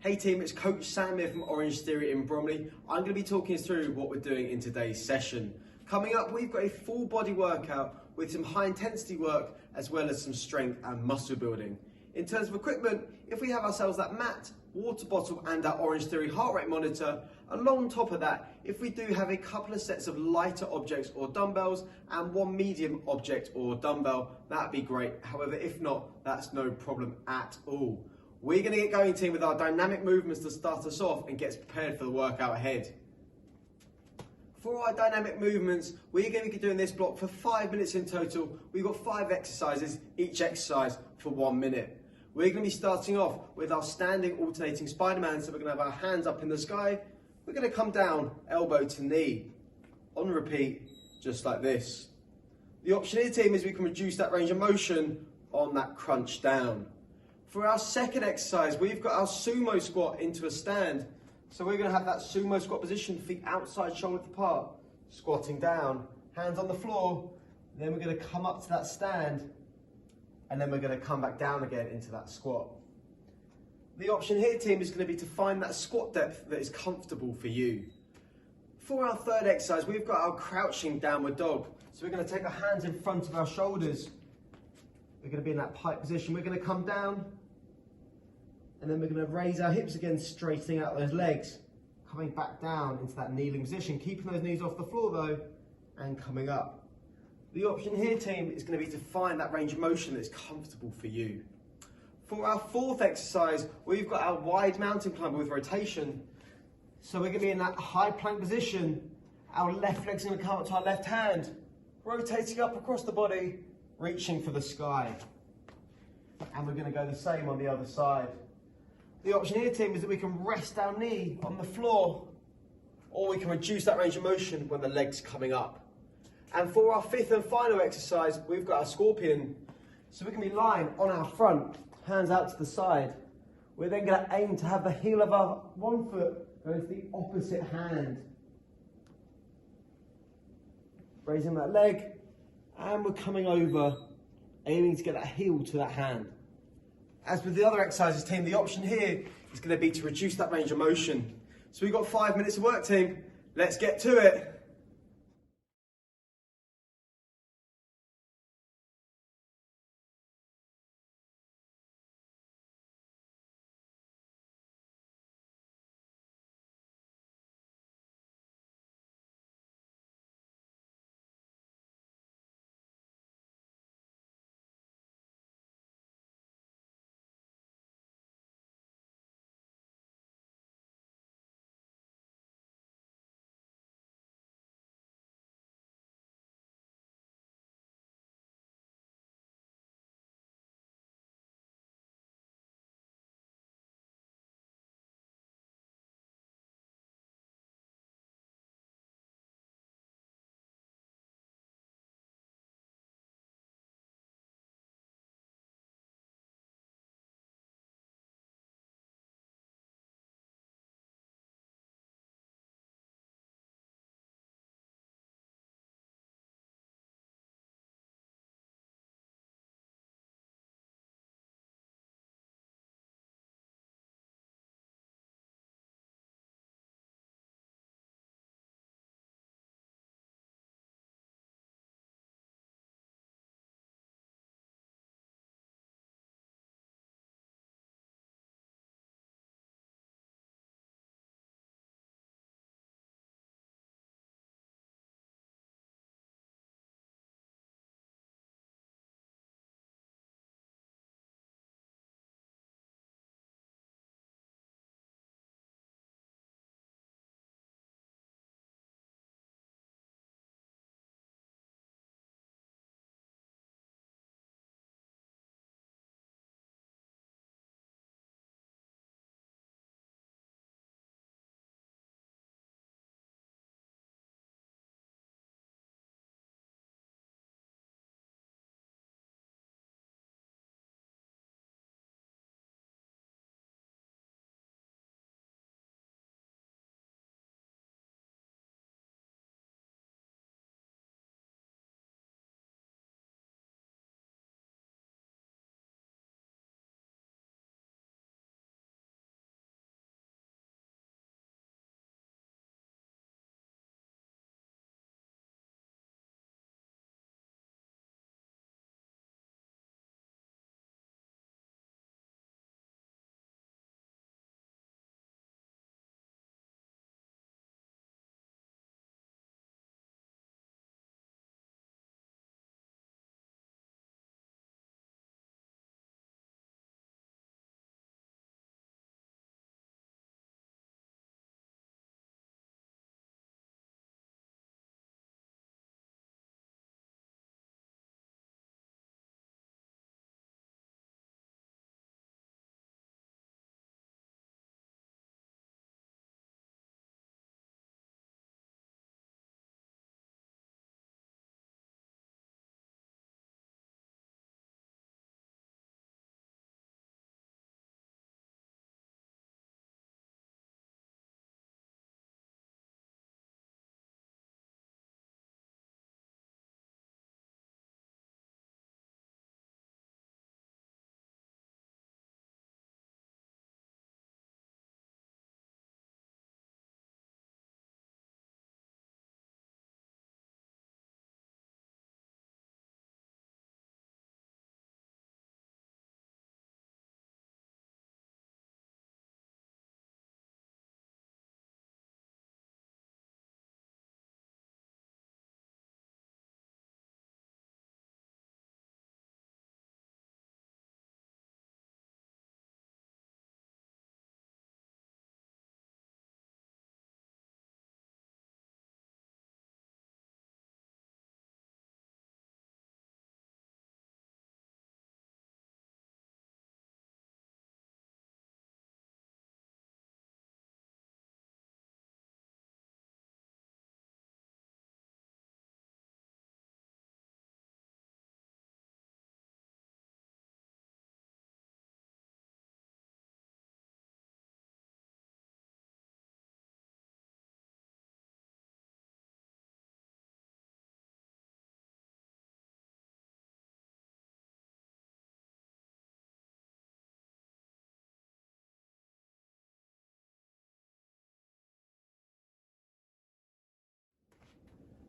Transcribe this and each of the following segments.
Hey team, it's Coach Sam here from Orange Theory in Bromley. I'm going to be talking us through what we're doing in today's session. Coming up, we've got a full body workout with some high intensity work as well as some strength and muscle building. In terms of equipment, if we have ourselves that mat, water bottle and our Orange Theory heart rate monitor, along top of that, if we do have a couple of sets of lighter objects or dumbbells and one medium object or dumbbell, that'd be great. However, if not, that's no problem at all. We're going to get going, team, with our dynamic movements to start us off and get us prepared for the workout ahead. For our dynamic movements, we're going to be doing this block for 5 minutes in total. We've got 5 exercises, each exercise for 1 minute. We're going to be starting off with our standing alternating Spider-Man. So we're going to have our hands up in the sky. We're going to come down, elbow to knee. On repeat, just like this. The option here, team, is we can reduce that range of motion on that crunch down. For our second exercise, we've got our sumo squat into a stand. So we're going to have that sumo squat position, feet outside, shoulder apart, squatting down, hands on the floor. Then we're going to come up to that stand, and then we're going to come back down again into that squat. The option here, team, is going to be to find that squat depth that is comfortable for you. For our third exercise, we've got our crouching downward dog. So we're going to take our hands in front of our shoulders. We're going to be in that pike position. We're going to come down, and then we're going to raise our hips again, straightening out those legs, coming back down into that kneeling position, keeping those knees off the floor though, and coming up. The option here, team, is going to be to find that range of motion that's comfortable for you. For our fourth exercise, we've got our wide mountain climber with rotation. So we're going to be in that high plank position. Our left leg's going to come up to our left hand, rotating up across the body, reaching for the sky. And we're going to go the same on the other side. The option here, team, is that we can rest our knee on the floor, or we can reduce that range of motion when the leg's coming up. And for our fifth and final exercise, we've got our scorpion. So we can be lying on our front, hands out to the side. We're then going to aim to have the heel of our one foot go into the opposite hand. Raising that leg, and we're coming over, aiming to get that heel to that hand. As with the other exercises, team, the option here is going to be to reduce that range of motion. So we've got 5 minutes of work, team. Let's get to it.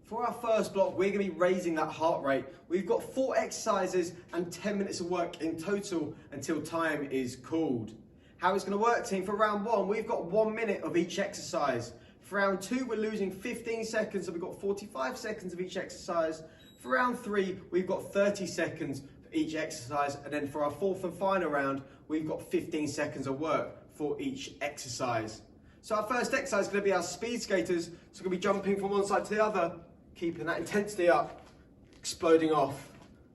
For our first block, we're going to be raising that heart rate. We've got 4 exercises and 10 minutes of work in total until time is called. How it's going to work, team, for round 1, we've got 1 minute of each exercise. For round 2, we're losing 15 seconds, so we've got 45 seconds of each exercise. For round 3, we've got 30 seconds for each exercise. And then for our 4th and final round, we've got 15 seconds of work for each exercise. So our first exercise is going to be our speed skaters. So we're going to be jumping from one side to the other, keeping that intensity up, exploding off,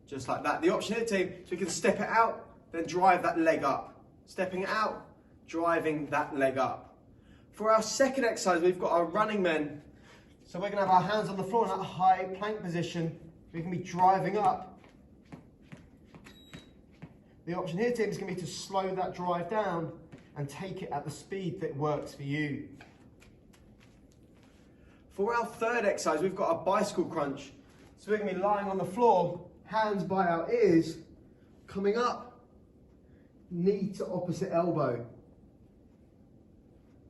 just like that. The option here, team, so we can step it out, then drive that leg up. Stepping it out, driving that leg up. For our second exercise, we've got our running men. So we're going to have our hands on the floor in that high plank position. We can be driving up. The option here, team, is going to be to slow that drive down and take it at the speed that works for you. For our third exercise, we've got a bicycle crunch. So we're going to be lying on the floor, hands by our ears, coming up, knee to opposite elbow,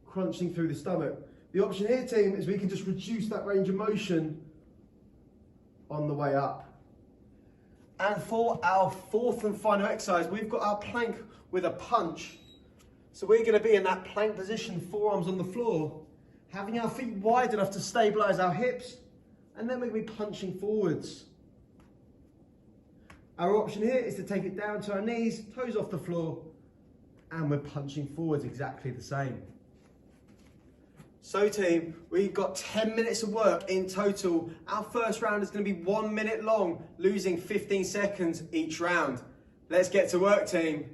crunching through the stomach. The option here, team, is we can just reduce that range of motion on the way up. And for our 4th and final exercise, we've got our plank with a punch. So we're going to be in that plank position, forearms on the floor, having our feet wide enough to stabilise our hips, and then we're going to be punching forwards. Our option here is to take it down to our knees, toes off the floor, and we're punching forwards exactly the same. So team, we've got 10 minutes of work in total. Our first round is going to be 1 minute long, losing 15 seconds each round. Let's get to work, team.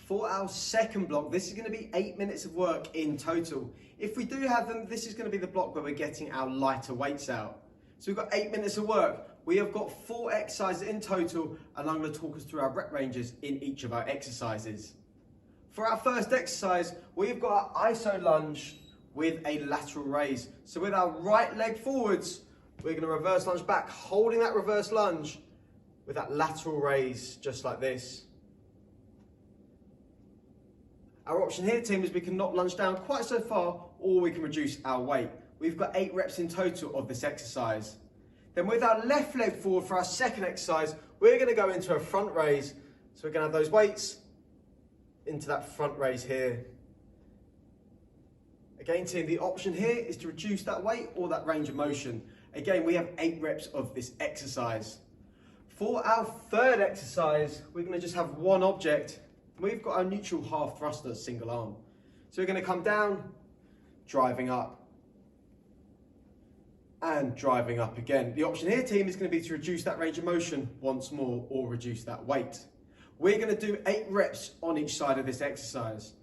For our second block, this is going to be 8 minutes of work in total. If we do have them, this is going to be the block where we're getting our lighter weights out. So we've got 8 minutes of work. We have got 4 exercises in total, and I'm going to talk us through our rep ranges in each of our exercises. For our first exercise, we've got our iso lunge with a lateral raise. So with our right leg forwards, we're going to reverse lunge back, holding that reverse lunge with that lateral raise, just like this. Our option here, team, is we can not lunge down quite so far, or we can reduce our weight. We've got 8 reps in total of this exercise. Then with our left leg forward for our second exercise, we're going to go into a front raise. So we're going to have those weights into that front raise here. Again, team, the option here is to reduce that weight or that range of motion. Again, we have 8 reps of this exercise. For our third exercise, we're going to just have one object. We've got our neutral half thruster, single arm. So we're going to come down, driving up, and driving up again. The option here, team, is going to be to reduce that range of motion once more or reduce that weight. We're going to do 8 reps on each side of this exercise.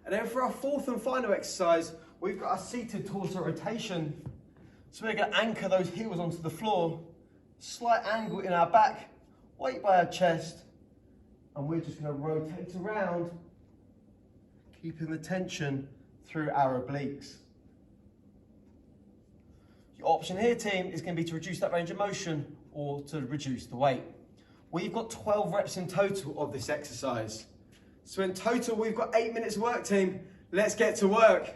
And then for our fourth and final exercise, we've got our seated torso rotation. So we're going to anchor those heels onto the floor, slight angle in our back, weight by our chest, and we're just going to rotate around, keeping the tension through our obliques. Your option here, team, is going to be to reduce that range of motion or to reduce the weight. We've got 12 reps in total of this exercise. So in total, we've got 8 minutes of work, team. Let's get to work.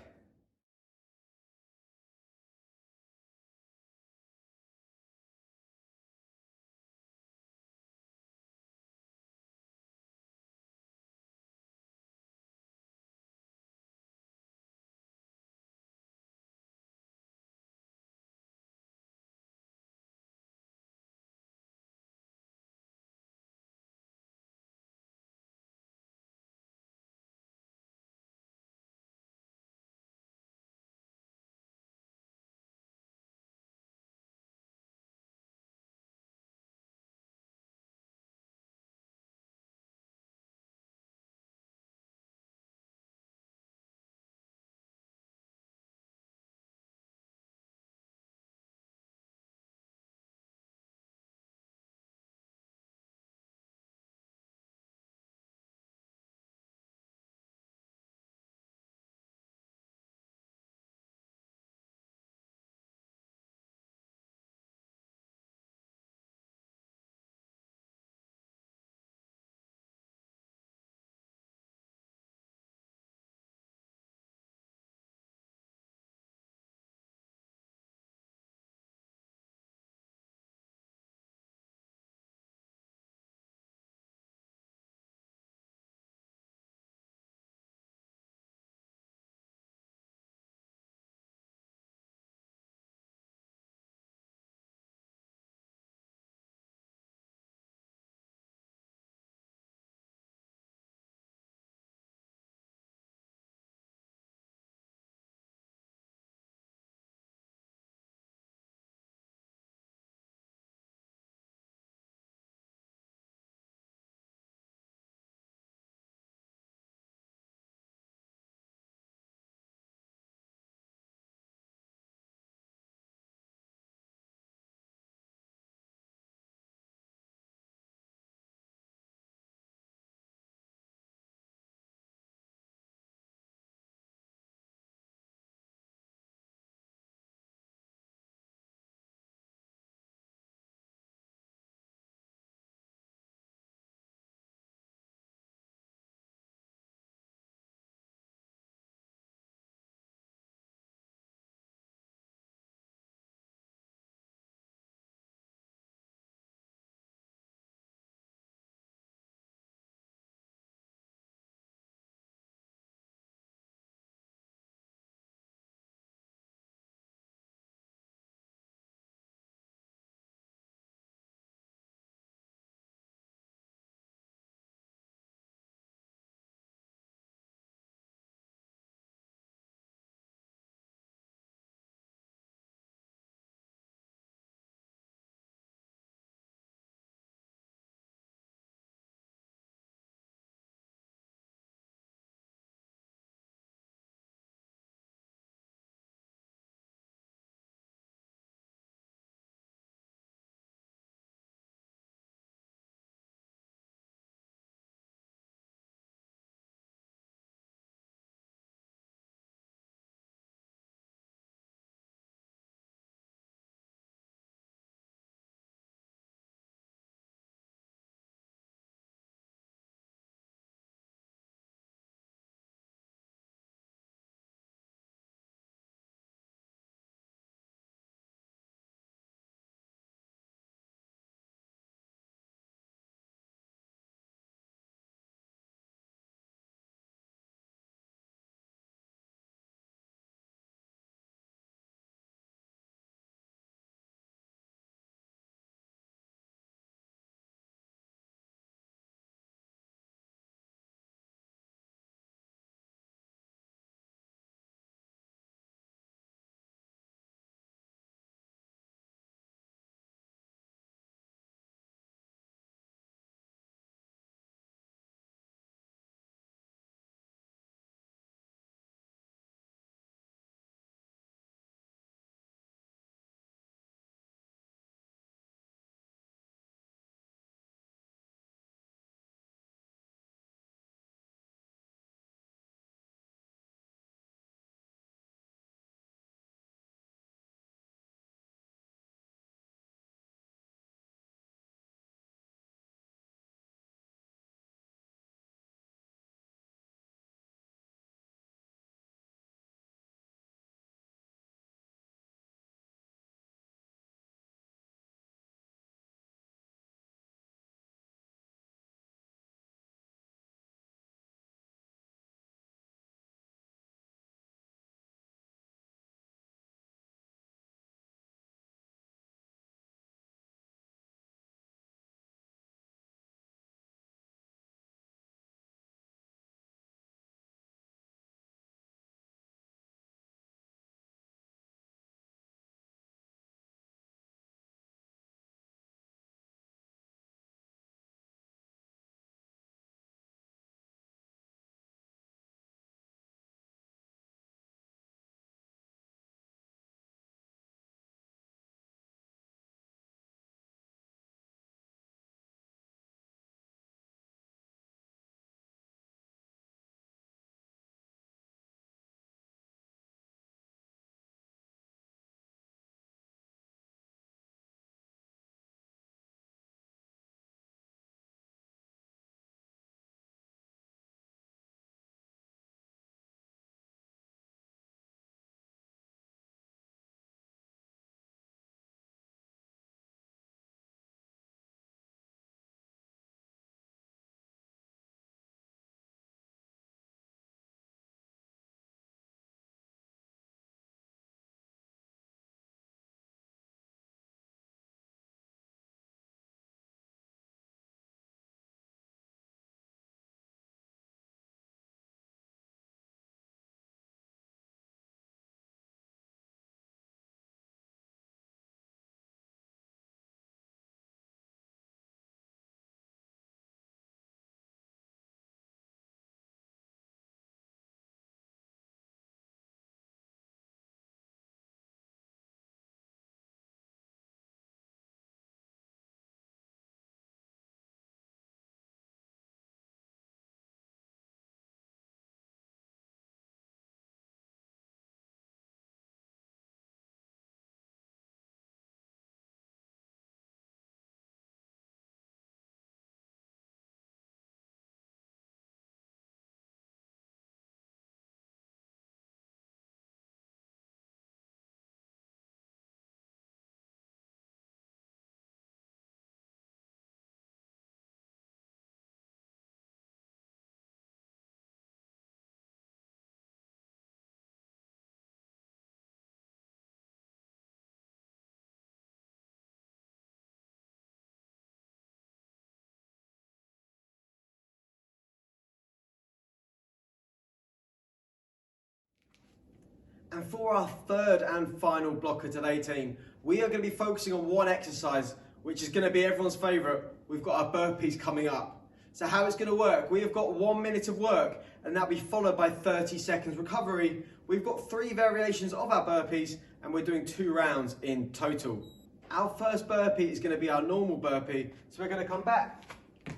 And for our third and final block of today, team, we are going to be focusing on one exercise, which is going to be everyone's favourite. We've got our burpees coming up. So how it's going to work, we have got 1 minute of work, and that'll be followed by 30 seconds recovery. We've got 3 variations of our burpees, and we're doing 2 rounds in total. Our first burpee is going to be our normal burpee. So we're going to come back,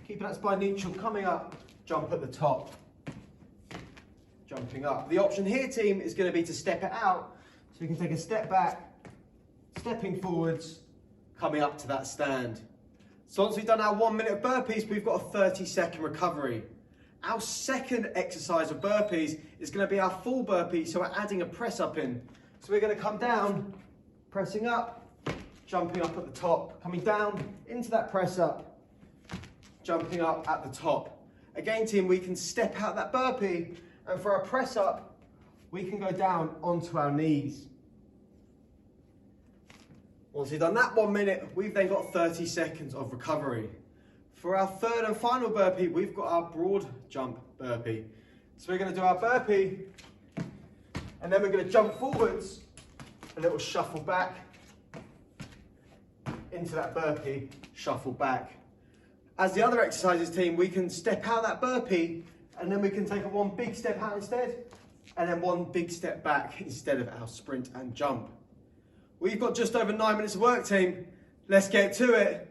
keeping that spine neutral, coming up, jump at the top. Jumping up. The option here, team, is going to be to step it out. So you can take a step back, stepping forwards, coming up to that stand. So once we've done our 1 minute of burpees, we've got a 30-second recovery. Our second exercise of burpees is going to be our full burpee, so we're adding a press up in. So we're going to come down, pressing up, jumping up at the top, coming down into that press up, jumping up at the top. Again, team, we can step out that burpee, and for our press up, we can go down onto our knees. Once we've done that 1 minute, we've then got 30 seconds of recovery. For our third and final burpee, we've got our broad jump burpee. So we're going to do our burpee, and then we're going to jump forwards, a little shuffle back, into that burpee, shuffle back. As the other exercises, team, we can step out that burpee, and then we can take a 1 big step out instead, and then 1 big step back instead of our sprint and jump. We've got just over 9 minutes of work, team. Let's get to it.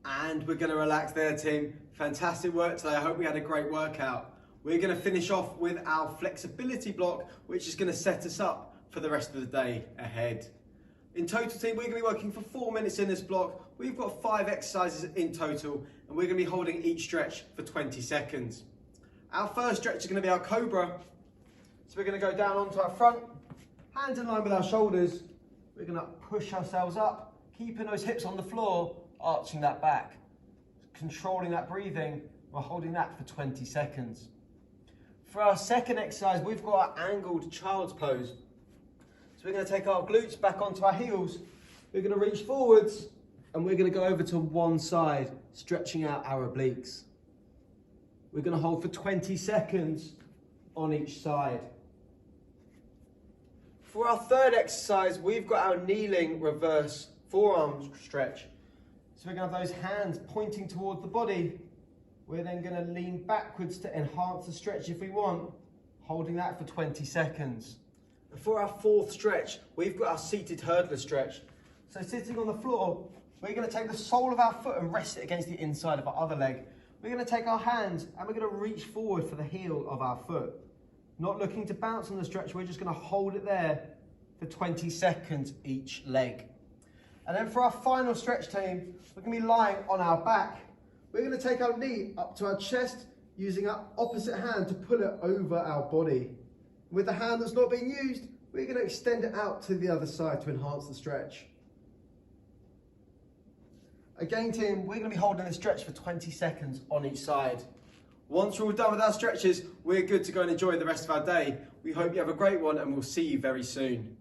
And we're going to relax there, team. Fantastic work today. I hope we had a great workout. We're going to finish off with our flexibility block, which is going to set us up for the rest of the day ahead. In total, team, we're going to be working for 4 minutes in this block. We've got 5 exercises in total, and we're going to be holding each stretch for 20 seconds. Our first stretch is going to be our cobra. So we're going to go down onto our front, hands in line with our shoulders. We're going to push ourselves up, keeping those hips on the floor, arching that back, controlling that breathing. We're holding that for 20 seconds. For our second exercise, we've got our angled child's pose. So we're going to take our glutes back onto our heels. We're going to reach forwards and we're going to go over to one side, stretching out our obliques. We're going to hold for 20 seconds on each side. For our third exercise, we've got our kneeling reverse forearm stretch. So we're going to have those hands pointing toward the body. We're then going to lean backwards to enhance the stretch if we want, holding that for 20 seconds. And for our fourth stretch, we've got our seated hurdler stretch. So sitting on the floor, we're going to take the sole of our foot and rest it against the inside of our other leg. We're going to take our hands and we're going to reach forward for the heel of our foot. Not looking to bounce on the stretch, we're just going to hold it there for 20 seconds each leg. And then for our final stretch, team, we're going to be lying on our back. We're going to take our knee up to our chest, using our opposite hand to pull it over our body. With the hand that's not being used, we're going to extend it out to the other side to enhance the stretch. Again, team, we're going to be holding this stretch for 20 seconds on each side. Once we're all done with our stretches, we're good to go and enjoy the rest of our day. We hope you have a great one and we'll see you very soon.